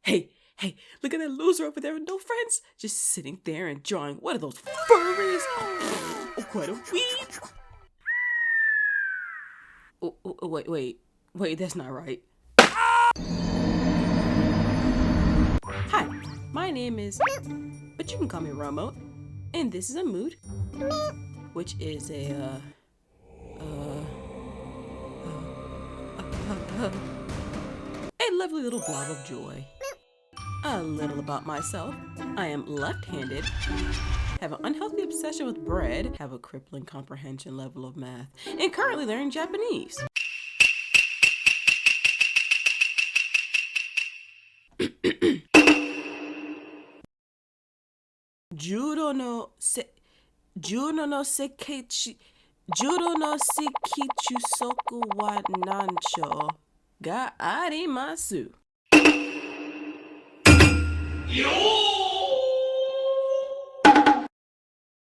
Hey, look at that loser over there with no friends. Just sitting there and drawing. What are those furries? Oh, quite a weeb. Wait, that's not right. Hi, my name is, but you can call me Romo, and this is a mood, which is a lovely little blob of joy. A little about myself. I am left-handed, have an unhealthy obsession with bread, have a crippling comprehension level of math, and currently learning Japanese. Judo no sekichu soku wa nancho ga arimasu.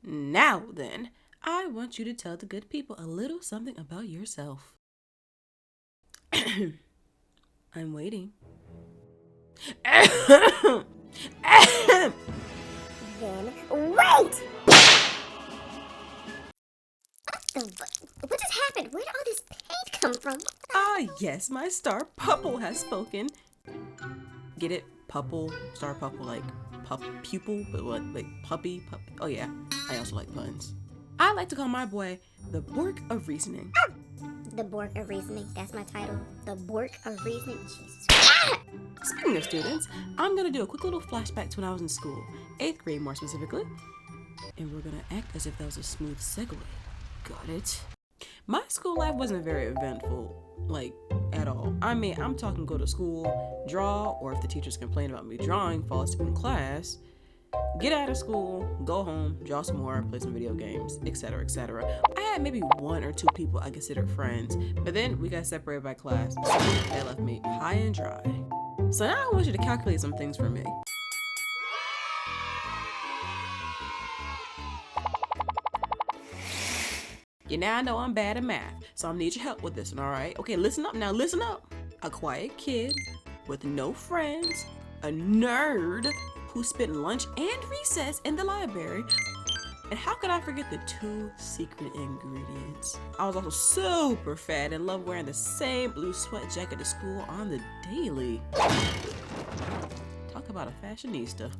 Now then, I want you to tell the good people a little something about yourself. I'm waiting. Then wait! What just happened? Where did all this paint come from? Ah, yes, my star pupil has spoken. Get it? Pupil, star pupil, like pupil, but what? Like puppy. Oh yeah, I also like puns. I like to call my boy the Bork of Reasoning. The Bork of Reasoning. That's my title. The Bork of Reasoning. Jesus. Speaking of students, I'm gonna do a quick little flashback to when I was in school, 8th grade more specifically, and we're gonna act as if that was a smooth segue. Got it? My school life wasn't very eventful, like, at all. I mean, I'm talking go to school, draw, or if the teachers complain about me drawing, fall asleep in class, get out of school, go home, draw some more, play some video games, etc., etc. I had maybe 1 or 2 people I considered friends, but then we got separated by class, so that left me high and dry. So now I want you to calculate some things for me. You now know I'm bad at math, so I need your help with this one, alright? Okay, listen up now, listen up. A quiet kid with no friends, a nerd who spent lunch and recess in the library, and how could I forget the 2 secret ingredients? I was also super fat and loved wearing the same blue sweat jacket to school on the daily. Talk about a fashionista.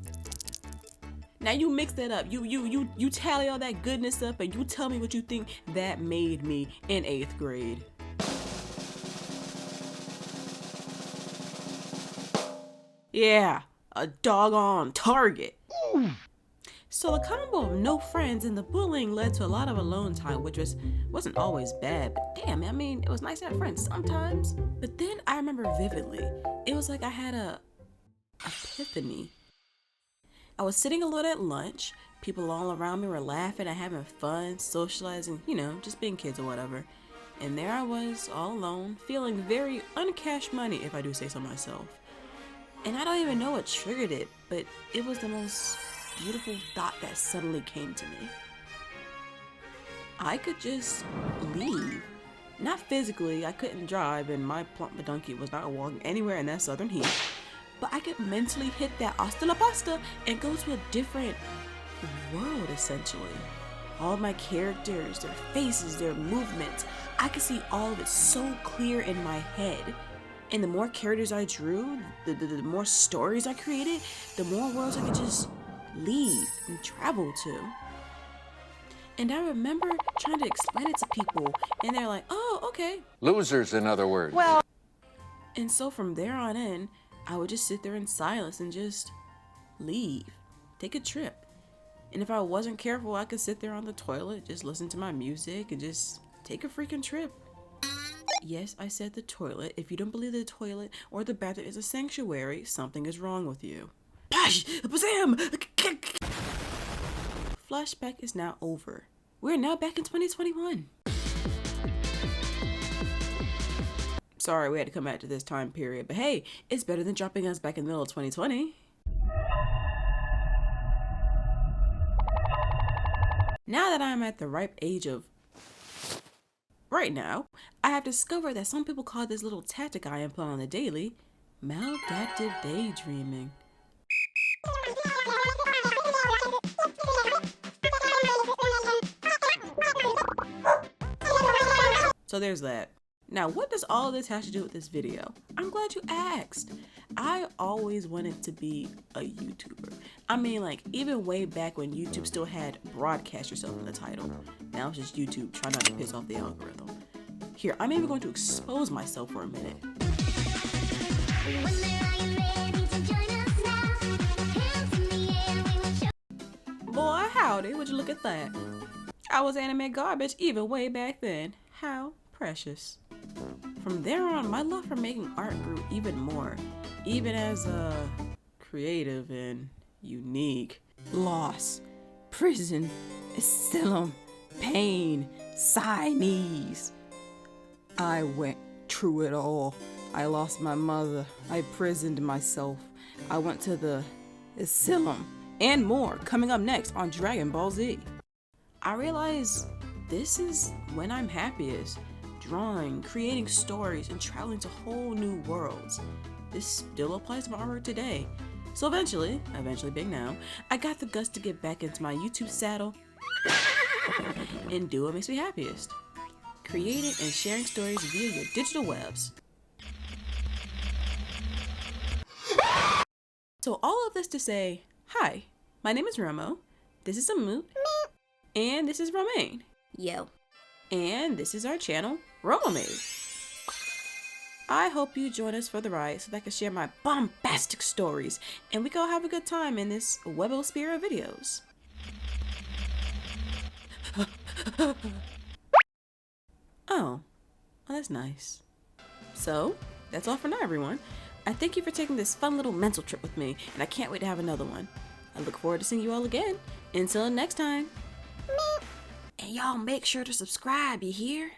Now you mix that up, you tally all that goodness up, and you tell me what you think that made me in 8th grade. Yeah, a doggone target. So the combo of no friends and the bullying led to a lot of alone time, which wasn't always bad, but damn, I mean, it was nice to have friends sometimes. But then I remember vividly, it was like I had a epiphany. I was sitting alone at lunch, people all around me were laughing and having fun, socializing, just being kids or whatever. And there I was, all alone, feeling very uncash money, if I do say so myself. And I don't even know what triggered it, but it was the most beautiful thought that suddenly came to me. I could just leave. Not physically, I couldn't drive, and my plump badunky was not walking anywhere in that southern heat. But I could mentally hit that hasta la pasta and go to a different world, essentially. All of my characters, their faces, their movements, I could see all of it so clear in my head. And the more characters I drew, the more stories I created, the more worlds I could just leave and travel to. And I remember trying to explain it to people, and they're like, oh, okay. Losers, in other words. Well. And so from there on in, I would just sit there in silence and just leave, take a trip. And if I wasn't careful, I could sit there on the toilet, just listen to my music and just take a freaking trip. Yes, I said the toilet. If you don't believe the toilet or the bathroom is a sanctuary, something is wrong with you. Bash! Bazam! Flashback is now over. We're now back in 2021. Sorry we had to come back to this time period, but hey, it's better than dropping us back in the middle of 2020. Now that I'm at the ripe age of right now, I have discovered that some people call this little tactic I employ on the daily Maladaptive Daydreaming. So there's that. Now, what does all of this have to do with this video? I'm glad you asked. I always wanted to be a YouTuber. I mean, like, even way back when YouTube still had broadcast yourself in the title. Now it's just YouTube, try not to piss off the algorithm. Here, I'm even going to expose myself for a minute. Boy, howdy, would you look at that? I was anime garbage even way back then. How precious. From there on, my love for making art grew even more, even as creative and unique. Loss, prison, asylum, pain, Siamese. I went through it all. I lost my mother. I prisoned myself. I went to the asylum and more coming up next on Dragon Ball Z. I realized this is when I'm happiest. Drawing, creating stories, and traveling to whole new worlds. This still applies to my artwork today. So eventually big now, I got the guts to get back into my YouTube saddle and do what makes me happiest. Creating and sharing stories via your digital webs. So all of this to say, hi, my name is Romo, this is Amoot, and this is Romomade. Yo. And this is our channel, Romomade. I hope you join us for the ride so that I can share my bombastic stories and we can all have a good time in this webosphere of videos. Oh, that's nice. So, that's all for now, everyone. I thank you for taking this fun little mental trip with me, and I can't wait to have another one. I look forward to seeing you all again. Until next time. And y'all make sure to subscribe, you hear?